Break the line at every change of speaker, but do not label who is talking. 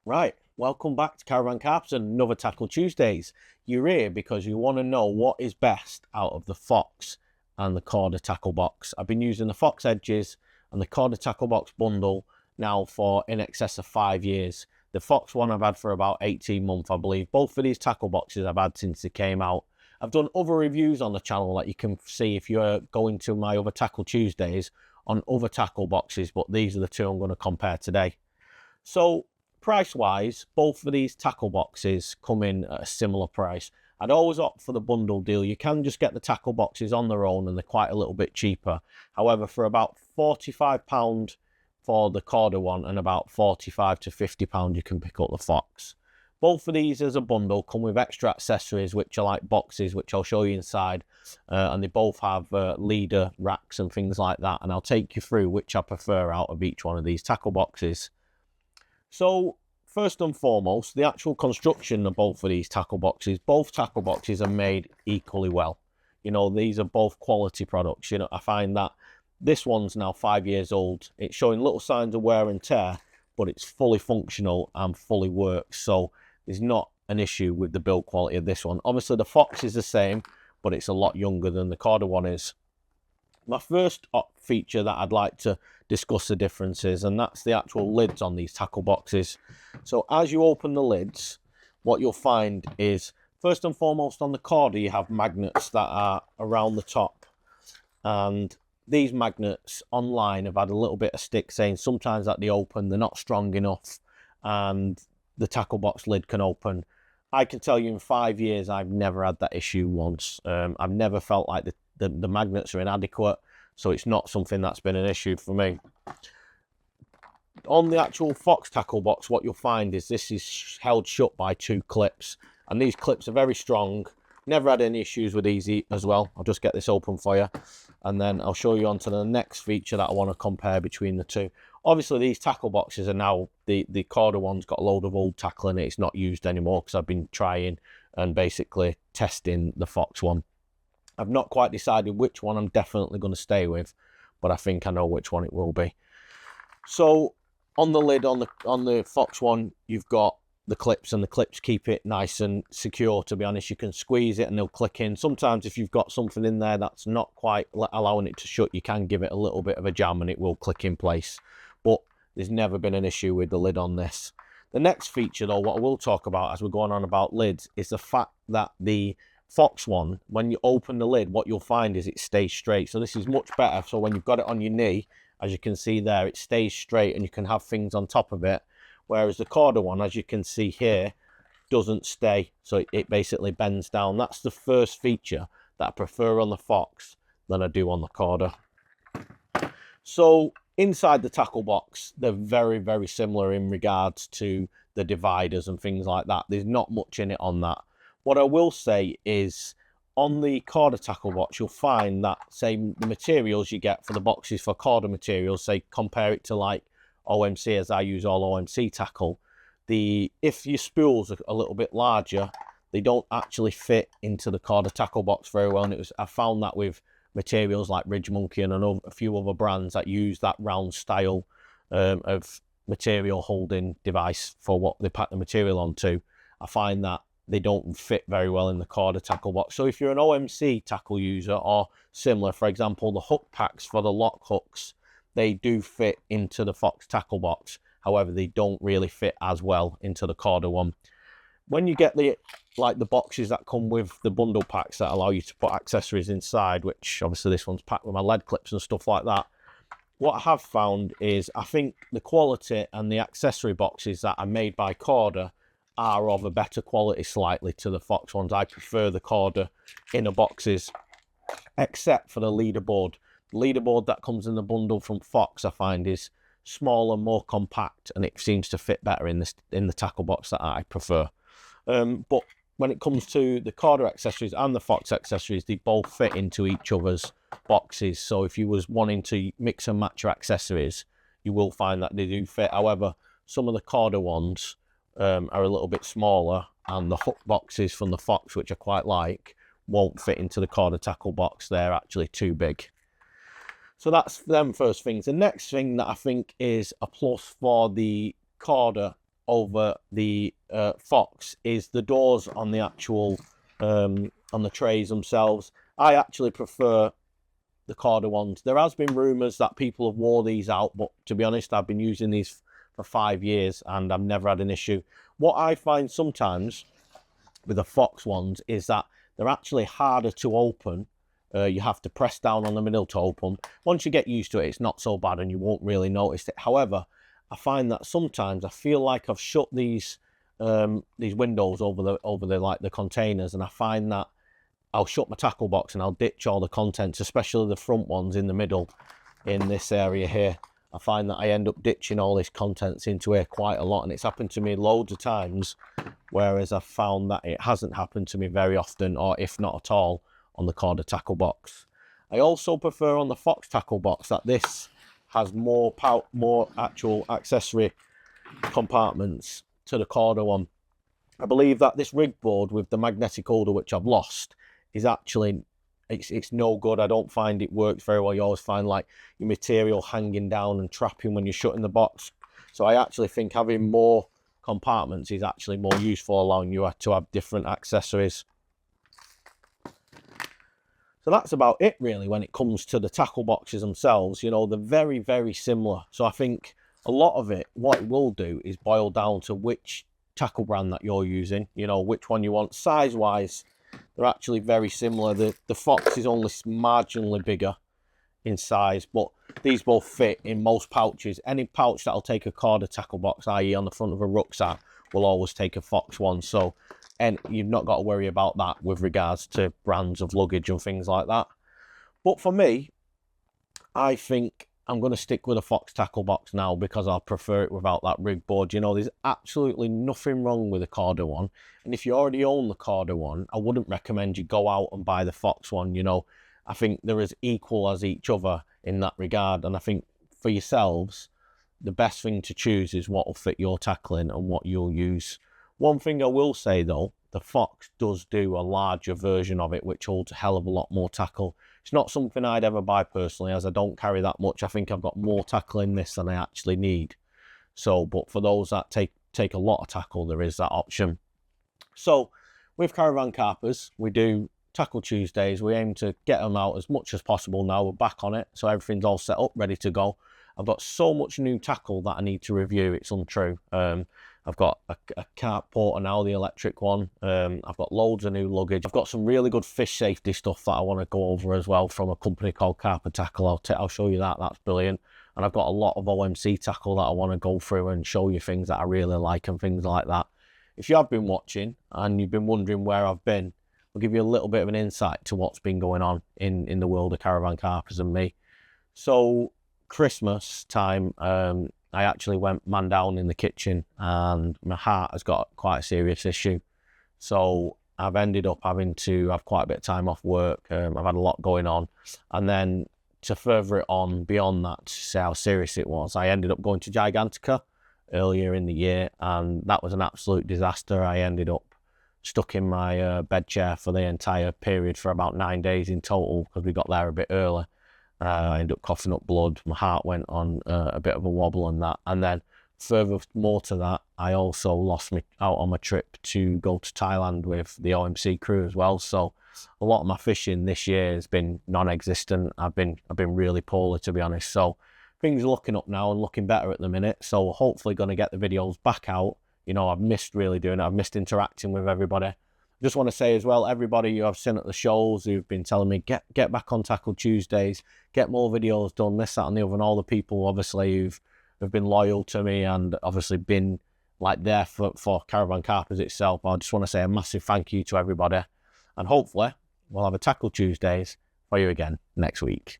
Right, welcome back to Caravan Carpets and another Tackle Tuesdays. You're here because you want to know what is best out of the Fox and the Korda tackle box. I've been using the Fox Edges and the Korda tackle box bundle now for in excess of 5 years. The Fox one I've had for about 18 months, I believe. Both of these tackle boxes I've had since they came out. I've done other reviews on the channel that you can see if you're going to my other Tackle Tuesdays on other tackle boxes, but these are the two I'm going to compare today. So price wise, both of these tackle boxes come in at a similar price. I'd always opt for the bundle deal. You can just get the tackle boxes on their own and they're quite a little bit cheaper. However, for about £45 for the Korda one and about £45 to £50 you can pick up the Fox. Both of these as a bundle come with extra accessories which are like boxes, which I'll show you inside, and they both have leader racks and things like that, and I'll take you through which I prefer out of each one of these tackle boxes. So first and foremost, the actual construction of both of these tackle boxes are made equally well. You know, these are both quality products. You know, I find that this one's now 5 years old. It's showing little signs of wear and tear, but it's fully functional and fully works. So there's not an issue with the build quality of this one. Obviously the Fox is the same, but it's a lot younger than the Korda one is. My first feature that I'd like to discuss the differences, and that's the actual lids on these tackle boxes. So as you open the lids, what you'll find is, first and foremost, on the Korda you have magnets that are around the top, and these magnets online have had a little bit of stick saying sometimes that they open, they're not strong enough, and the tackle box lid can open. I can tell you in 5 years I've never had that issue once. I've never felt like the magnets are inadequate, so it's not something that's been an issue for me. On the actual Fox tackle box, what you'll find is this is held shut by 2 clips, and these clips are very strong. Never had any issues with these as well. I'll just get this open for you, and then I'll show you on to the next feature that I want to compare between the two. Obviously, these tackle boxes are now, the Korda one's got a load of old tackle in it. It's not used anymore because I've been trying and basically testing the Fox one. I've not quite decided which one I'm definitely going to stay with, but I think I know which one it will be. So on the lid on the Fox one, you've got the clips, and the clips keep it nice and secure. To be honest, you can squeeze it and they'll click in. Sometimes if you've got something in there that's not quite allowing it to shut, you can give it a little bit of a jam and it will click in place. But there's never been an issue with the lid on this. The next feature though, what I will talk about as we're going on about lids, is the fact that the Fox one, when you open the lid, what you'll find is it stays straight. So this is much better. So when you've got it on your knee, as you can see there, it stays straight and you can have things on top of it. Whereas the Korda one, as you can see here, doesn't stay. So it basically bends down. That's the first feature that I prefer on the Fox than I do on the Korda. So inside the tackle box, they're very, very similar in regards to the dividers and things like that. There's not much in it on that. What I will say is, on the Korda tackle box, you'll find that, say, the materials you get for the boxes for Korda materials, say, compare it to like OMC, as I use all OMC tackle, if your spools are a little bit larger, they don't actually fit into the Korda tackle box very well. And I found that with materials like Ridge Monkey and a few other brands that use that round style of material holding device for what they pack the material onto, I find that they don't fit very well in the Korda tackle box. So if you're an OMC tackle user or similar, for example, the hook packs for the lock hooks, they do fit into the Fox tackle box. However, they don't really fit as well into the Korda one. When you get the boxes that come with the bundle packs that allow you to put accessories inside, which obviously this one's packed with my lead clips and stuff like that, what I have found is I think the quality and the accessory boxes that are made by Korda are of a better quality slightly to the Fox ones. I prefer the Korda inner boxes, except for the leaderboard. The leaderboard that comes in the bundle from Fox, I find, is smaller, more compact, and it seems to fit better in the tackle box that I prefer. But when it comes to the Korda accessories and the Fox accessories, they both fit into each other's boxes. So if you was wanting to mix and match your accessories, you will find that they do fit. However, some of the Korda ones are a little bit smaller, and the hook boxes from the Fox, which I quite like, won't fit into the Korda tackle box. They're actually too big. So that's them first things. The next thing that I think is a plus for the Korda over the Fox is the doors on the actual on the trays themselves. I actually prefer the Korda ones. There has been rumours that people have wore these out, but to be honest, I've been using these for 5 years and I've never had an issue. What I find sometimes with the Fox ones is that they're actually harder to open. You have to press down on the middle to open. Once you get used to it, it's not so bad and you won't really notice it. However, I find that sometimes I feel like I've shut these windows over the like the containers, and I find that I'll shut my tackle box and I'll ditch all the contents, especially the front ones in the middle in this area here. I find that I end up ditching all this contents into here quite a lot, and it's happened to me loads of times, whereas I've found that it hasn't happened to me very often, or if not at all, on the Korda tackle box. I also prefer on the Fox tackle box that this has more actual accessory compartments to the Korda one. I believe that this rig board with the magnetic holder, which I've lost, is actually, it's no good. I don't find it works very well. You always find like your material hanging down and trapping when you're shutting the box. So I actually think having more compartments is actually more useful, allowing you to have different accessories. So that's about it really when it comes to the tackle boxes themselves. You know, they're very, very similar. So I think a lot of it, what it will do is boil down to which tackle brand that you're using, you know, which one you want. Size wise, they're actually very similar. The Fox is only marginally bigger in size, but these both fit in most pouches. Any pouch that'll take a Korda tackle box, i.e. on the front of a rucksack, will always take a Fox one. So, and you've not got to worry about that with regards to brands of luggage and things like that. But for me, I think I'm going to stick with a Fox tackle box now because I prefer it without that rig board. You know, there's absolutely nothing wrong with the Korda one. And if you already own the Korda one, I wouldn't recommend you go out and buy the Fox one. You know, I think they're as equal as each other in that regard. And I think for yourselves, the best thing to choose is what will fit your tackling and what you'll use. One thing I will say though, the Fox does do a larger version of it, which holds a hell of a lot more tackle. It's not something I'd ever buy personally, as I don't carry that much. I think I've got more tackle in this than I actually need. So, but for those that take a lot of tackle, there is that option. So, with Caravan Carpers, we do Tackle Tuesdays. We aim to get them out as much as possible now. We're back on it, so everything's all set up, ready to go. I've got so much new tackle that I need to review. It's untrue. I've got a cart porter now, the electric one. I've got loads of new luggage. I've got some really good fish safety stuff that I want to go over as well from a company called Carper Tackle. I'll show you that. That's brilliant. And I've got a lot of OMC tackle that I want to go through and show you things that I really like and things like that. If you have been watching and you've been wondering where I've been, I'll give you a little bit of an insight to what's been going on in the world of Caravan Carpers and me. So Christmas time, I actually went man down in the kitchen and my heart has got quite a serious issue. So I've ended up having to have quite a bit of time off work. I've had a lot going on. And then to further it on beyond that, to say how serious it was, I ended up going to Gigantica earlier in the year, and that was an absolute disaster. I ended up stuck in my bed chair for the entire period for about 9 days in total because we got there a bit early. I ended up coughing up blood. My heart went on a bit of a wobble and that. And then furthermore to that, I also lost me out on my trip to go to Thailand with the OMC crew as well. So a lot of my fishing this year has been non-existent. I've been really poorly, to be honest. So things are looking up now and looking better at the minute. So hopefully going to get the videos back out. You know, I've missed really doing it. I've missed interacting with everybody. Just want to say as well, everybody you have seen at the shows who've been telling me, get back on Tackle Tuesdays, get more videos done, this, that and the other, and all the people obviously who've been loyal to me and obviously been like there for Caravan Carpers itself. I just want to say a massive thank you to everybody, and hopefully we'll have a Tackle Tuesdays for you again next week.